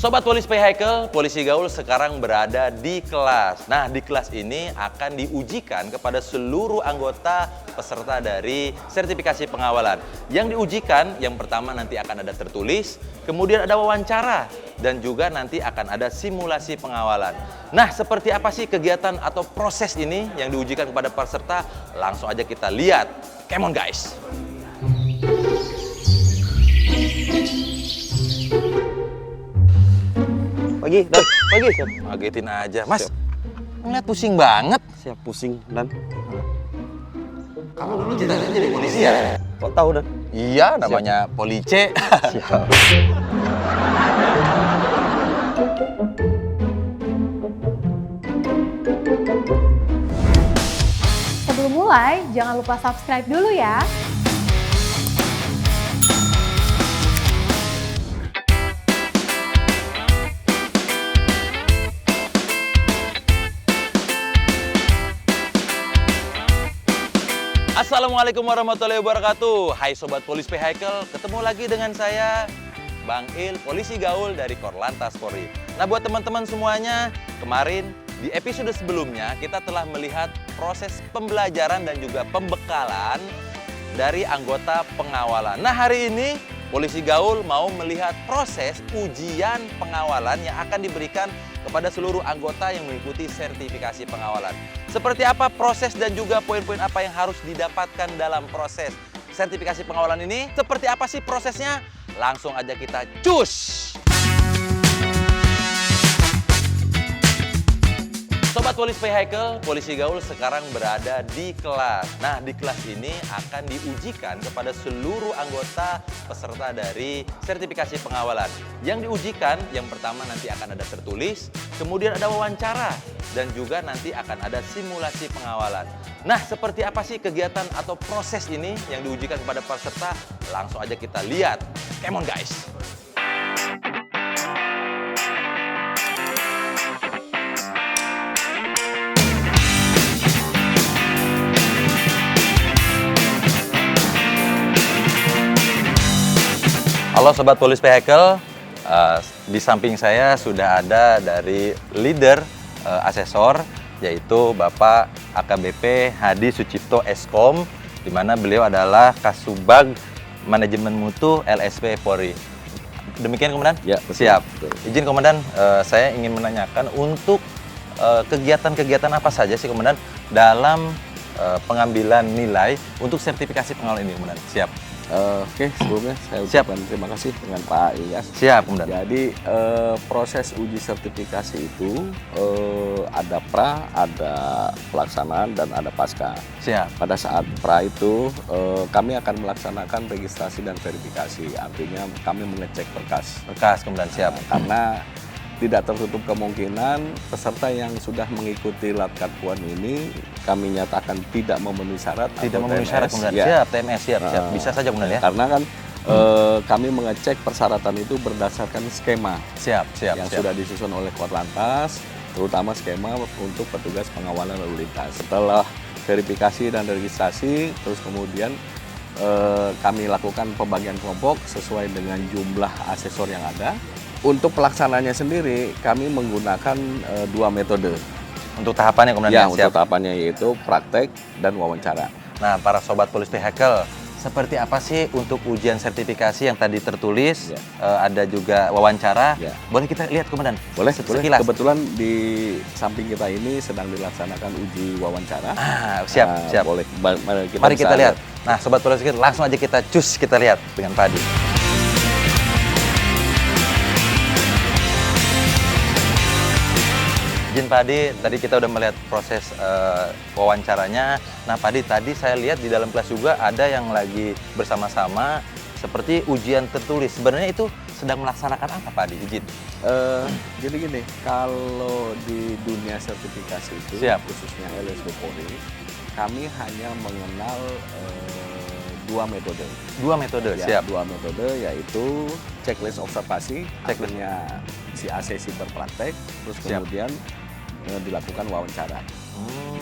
Sobat Polis Vehicle, Polisi Gaul sekarang berada di kelas. Nah, di kelas ini akan diujikan kepada seluruh anggota peserta dari sertifikasi pengawalan. Yang diujikan, yang pertama nanti akan ada tertulis, kemudian ada wawancara, dan juga nanti akan ada simulasi pengawalan. Nah, seperti apa sih kegiatan atau proses ini yang diujikan kepada peserta? Langsung aja kita lihat. Come on guys! Pagi, Dan. Pagi, siap. Ngagetin aja, Mas. Siap. Ngeliat pusing banget. Siap, pusing, Dan. Kamu dulu jadi polisi ya? Kok tahu, Dan? Iya, namanya Police. Siap. Sebelum mulai, jangan lupa subscribe dulu ya. Assalamualaikum warahmatullahi wabarakatuh. Hai Sobat Polis Vehicle, ketemu lagi dengan saya, Bang Il, Polisi Gaul dari Korlantas Polri. Nah, buat teman-teman semuanya, kemarin di episode sebelumnya kita telah melihat proses pembelajaran dan juga pembekalan dari anggota pengawalan. Nah, hari ini Polisi Gaul mau melihat proses ujian pengawalan yang akan diberikan kepada seluruh anggota yang mengikuti sertifikasi pengawalan. Seperti apa proses dan juga poin-poin apa yang harus didapatkan dalam proses sertifikasi pengawalan ini? Seperti apa sih prosesnya? Langsung aja kita cus! Sobat Polis Vehicle, Polisi Gaul sekarang berada di kelas. Nah, di kelas ini akan diujikan kepada seluruh anggota peserta dari sertifikasi pengawalan. Yang diujikan, yang pertama nanti akan ada tertulis, kemudian ada wawancara, dan juga nanti akan ada simulasi pengawalan. Nah, seperti apa sih kegiatan atau proses ini yang diujikan kepada peserta? Langsung aja kita lihat. Come on guys! Halo Sobat Polis Vehicle, di samping saya sudah ada dari leader asesor, yaitu Bapak AKBP Hadi Sucipto Eskom, di mana beliau adalah Kasubag Manajemen Mutu LSP Polri. Demikian Komandan? Ya, betul. Siap. Betul. Izin Komandan, saya ingin menanyakan untuk kegiatan-kegiatan apa saja sih Komandan dalam pengambilan nilai untuk sertifikasi pengawalan ini Komandan? Siap. Oke, sebelumnya saya ucapkan terima kasih dengan Pak Ilyas. Siap, Komandan. Jadi proses uji sertifikasi itu ada pra, ada pelaksanaan, dan ada pasca. Siap. Pada saat pra itu kami akan melaksanakan registrasi dan verifikasi. Artinya kami mengecek berkas. Berkas, Komandan. Siap. Karena tidak tertutup kemungkinan peserta yang sudah mengikuti Latkar Puan ini kami nyatakan tidak memenuhi syarat. Tidak memenuhi syarat, Komandan. Ya. Siap, TMS, siap. Bisa saja, Komandan ya. Karena kan kami mengecek persyaratan itu berdasarkan skema Siap, siap, yang siap. sudah disusun oleh Korlantas, terutama skema untuk petugas pengawalan lalu lintas. Setelah verifikasi dan registrasi, terus kemudian kami lakukan pembagian kelompok sesuai dengan jumlah asesor yang ada. Untuk pelaksananya sendiri, kami menggunakan dua metode. Untuk tahapannya, Komandan. Ya, Siap. untuk tahapannya yaitu praktek dan wawancara. Nah, para Sobat Polis Vehicle, seperti apa sih untuk ujian sertifikasi yang tadi tertulis? Ya. Ada juga wawancara. Ya. Boleh kita lihat, Komandan? Boleh, Sekilas. Kebetulan di samping kita ini sedang dilaksanakan uji wawancara. Ah, siap, Nah, siap. Boleh. Mari kita lihat. Nah, Sobat Polis Vehicle, langsung aja kita cus, kita lihat dengan Padi. Izin Pak Adi, tadi kita udah melihat proses wawancaranya. Nah Pak Adi, tadi saya lihat di dalam kelas juga ada yang lagi bersama-sama seperti ujian tertulis. Sebenarnya itu sedang melaksanakan apa Pak Adi? Izin. Jadi gini, kalau di dunia sertifikasi itu, Siap. khususnya LSP Polri, kami hanya mengenal dua metode. Dua metode, Ya, siap. dua metode yaitu checklist observasi, Checklist. artinya si ACC berpraktek, terus Siap. kemudian dilakukan wawancara.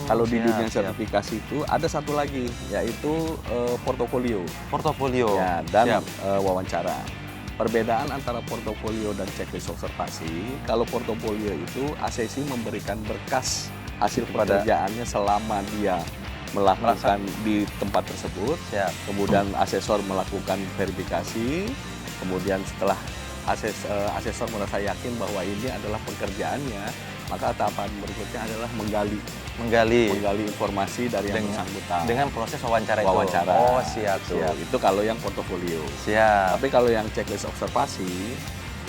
Kalau di dunia sertifikasi itu ada satu lagi, yaitu portofolio. Portofolio. Ya, dan Siap. wawancara. Perbedaan antara portofolio dan checklist observasi, kalau portofolio itu ACC memberikan berkas hasil pekerjaannya selama dia melakukan di tempat tersebut. Siap. Kemudian asesor melakukan verifikasi, kemudian setelah asesor merasa yakin bahwa ini adalah pekerjaannya, maka tahapan berikutnya adalah menggali informasi dari yang bersangkutan dengan proses wawancara itu. Wawancara. Oh, siap, siap. Itu kalau yang portofolio. Siap. Tapi kalau yang checklist observasi,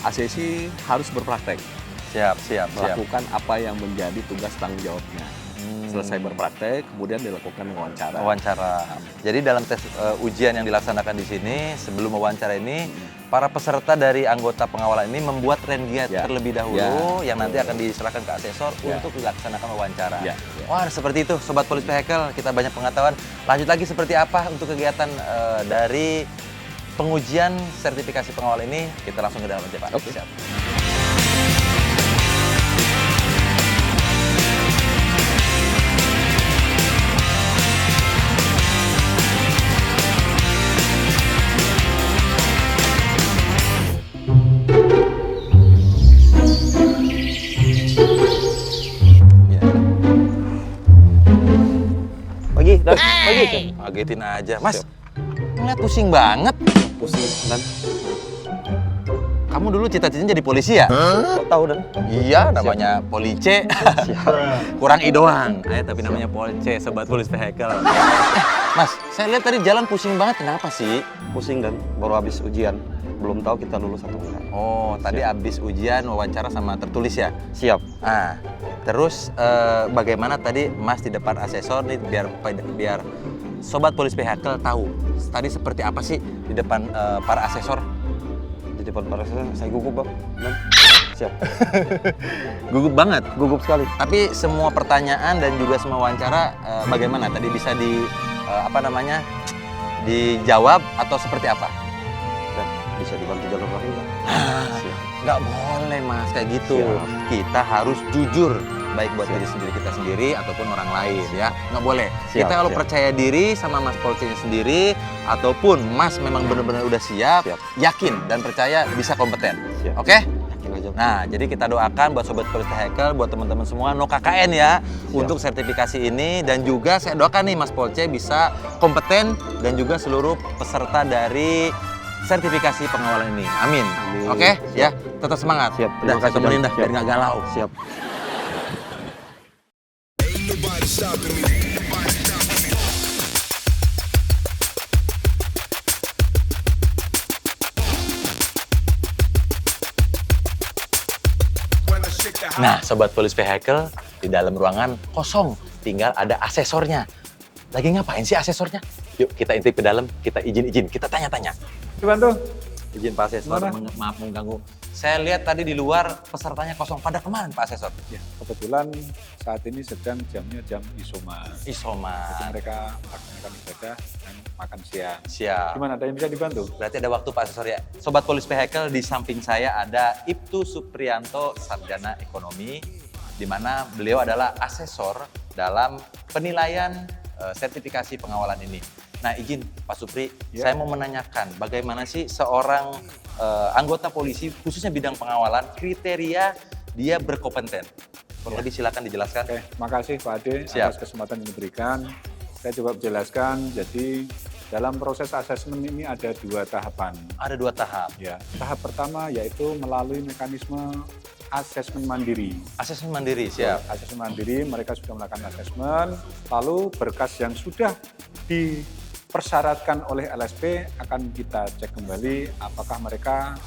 ACC harus berpraktek, Siap. melakukan apa yang menjadi tugas tanggung jawabnya. Selesai berpraktek, kemudian dilakukan wawancara. Jadi dalam tes ujian yang dilaksanakan di sini, sebelum wawancara ini, para peserta dari anggota pengawalan ini membuat renggia terlebih dahulu, yang nanti akan diserahkan ke asesor untuk dilaksanakan wawancara. Wah, seperti itu, Sobat Polis Vehicle, kita banyak pengetahuan. Lanjut lagi seperti apa untuk kegiatan dari pengujian sertifikasi pengawal ini, kita langsung ke dalam aja, Pak. Oke. Siap. Pagi. Ngagetin aja, Mas. Ngeliat pusing banget. Pusing dan Kamu dulu cita-citanya jadi polisi ya? kok tahu dan Iya, namanya Police. Kurang I doang. Tapi namanya Police, Sobat Polis Vehicle. Mas, saya lihat tadi jalan pusing banget. Kenapa sih? pusing dan baru habis ujian. Belum tahu kita lulus atau enggak. Oh, tadi habis ujian wawancara sama tertulis ya? Siap. Nah, terus bagaimana tadi Mas di depan asesor nih biar Sobat Polis Vehicle tahu tadi seperti apa sih di depan para asesor? Di depan para saya gugup, Bang. Dan siap. Gugup banget. Gugup sekali. Tapi semua pertanyaan dan juga semua wawancara bagaimana tadi bisa dijawab atau seperti apa? Dan bisa dibantu jalur lagi enggak? Siap. Nggak boleh Mas kayak gitu. Siap. Kita harus jujur baik buat diri sendiri kita sendiri ataupun orang lain ya. Nggak boleh. Siap, Kita kalau siap. percaya diri sama Mas Polisinya sendiri ataupun Mas memang benar-benar udah siap, yakin dan percaya bisa kompeten. Siap. Oke? Yakin aja. Nah, jadi kita doakan buat Sobat Polis Vehicle, buat teman-teman semua no KKN ya untuk sertifikasi ini, dan juga saya doakan nih Mas Polce bisa kompeten dan juga seluruh peserta dari sertifikasi pengawalan ini. Amin. Amin. Oke, ya. Tetap semangat. Siap. Udah, Terima saya kasih, temenin Jan. dah biar Siap. nggak galau. Siap. Nah, Sobat Polis Vehicle, di dalam ruangan kosong, tinggal ada asesornya. Lagi ngapain sih asesornya? Yuk kita intip ke dalam, kita izin-izin, kita tanya-tanya. Dibantu. Izin Pak Asesor, maaf mengganggu. Saya lihat tadi di luar pesertanya kosong. Pada kemana Pak Asesor? Ya, kebetulan saat ini sedang jamnya jam isoma. Jadi Isoman. mereka melaksanakan ibadah dan makan siang. Siap. Gimana, ada yang bisa dibantu? Berarti ada waktu Pak Asesor ya. Sobat Polis Vehicle, di samping saya ada Ibtu Supriyanto, Sarjana Ekonomi, di mana beliau adalah asesor dalam penilaian sertifikasi pengawalan ini. Nah, izin Pak Supri, saya mau menanyakan bagaimana sih seorang anggota polisi, khususnya bidang pengawalan, kriteria dia berkompeten. Kurang lebih silakan dijelaskan. Oke, makasih Pak Ade Siap. atas kesempatan yang diberikan. Saya coba menjelaskan, jadi dalam proses asesmen ini ada 2 tahapan. Ada 2 tahap. Ya, tahap pertama yaitu melalui mekanisme asesmen mandiri. Asesmen mandiri, siap. Asesmen mandiri, mereka sudah melakukan asesmen, lalu berkas yang sudah dipersyaratkan oleh LSP akan kita cek kembali apakah mereka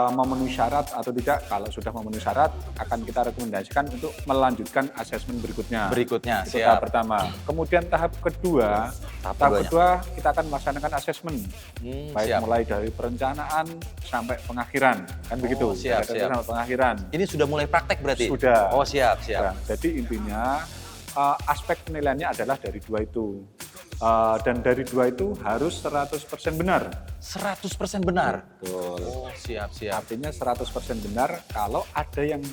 memenuhi syarat atau tidak. Kalau sudah memenuhi syarat, akan kita rekomendasikan untuk melanjutkan asesmen berikutnya. Berikutnya, Itu siap. tahap pertama. Kemudian tahap kedua, keduanya. kita akan melaksanakan asesmen. Baik siap. mulai dari perencanaan sampai pengakhiran. Kan begitu. siap, Dari siap. sampai pengakhiran. Ini sudah mulai praktek berarti? Sudah. Oh, siap, siap. Nah, jadi intinya aspek penilaiannya adalah dari 2 itu. Dan dari 2 itu harus 100% benar. 100% benar? Betul. Oh, siap, siap. Artinya 100% benar kalau ada yang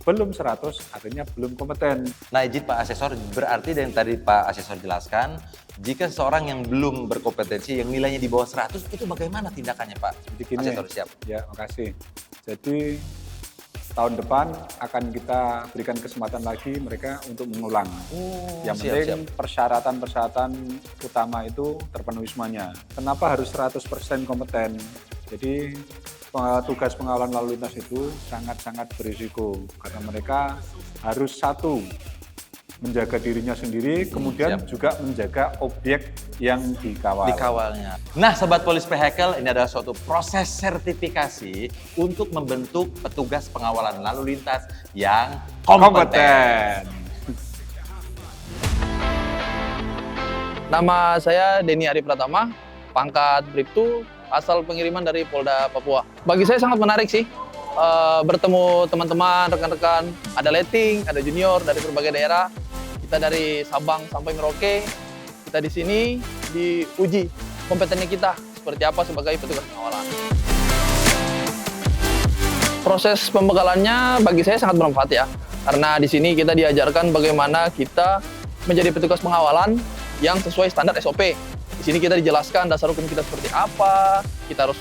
belum 100 artinya belum kompeten. Nah, izin Pak Asesor, berarti dari yang tadi Pak Asesor jelaskan, jika seseorang yang belum berkompetensi, yang nilainya di bawah 100, itu bagaimana tindakannya Pak? Jadi gini, Asesor, siap. ya makasih. Jadi tahun depan akan kita berikan kesempatan lagi mereka untuk mengulang. Yang siap, penting persyaratan-persyaratan utama itu terpenuhi semuanya. Kenapa harus 100% kompeten? Jadi tugas pengawalan lalu lintas itu sangat-sangat berisiko karena mereka harus satu, menjaga dirinya sendiri, kemudian siap. juga menjaga objek yang dikawal. Dikawalnya. Nah, Sobat Polis Vehicle, ini adalah suatu proses sertifikasi untuk membentuk petugas pengawalan lalu lintas yang kompeten. Nama saya Denny Ari Pratama, pangkat Bribtu, asal pengiriman dari Polda Papua. Bagi saya sangat menarik sih, bertemu teman-teman, rekan-rekan, ada letting, ada junior dari berbagai daerah. Kita dari Sabang sampai Merauke, kita di sini diuji kompetennya kita seperti apa sebagai petugas pengawalan. Proses pembekalannya bagi saya sangat bermanfaat ya, karena di sini kita diajarkan bagaimana kita menjadi petugas pengawalan yang sesuai standar SOP. Di sini kita dijelaskan dasar hukum kita seperti apa, kita harus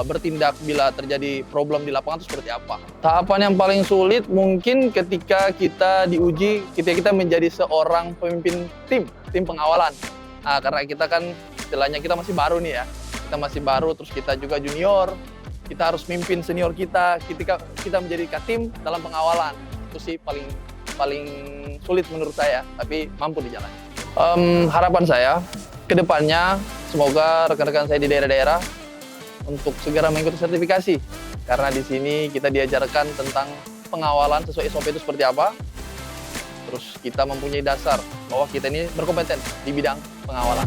bertindak bila terjadi problem di lapangan itu seperti apa. Tahapan yang paling sulit mungkin ketika kita diuji, ketika kita menjadi seorang pemimpin tim pengawalan. Nah, karena kita kan istilahnya kita masih baru nih ya, kita masih baru, terus kita juga junior, kita harus mimpin senior kita ketika kita menjadi katim dalam pengawalan. Itu sih paling sulit menurut saya, tapi mampu dijalani. Harapan saya ke depannya semoga rekan-rekan saya di daerah-daerah untuk segera mengikuti sertifikasi, karena di sini kita diajarkan tentang pengawalan sesuai SOP itu seperti apa. Terus kita mempunyai dasar bahwa kita ini berkompeten di bidang pengawalan.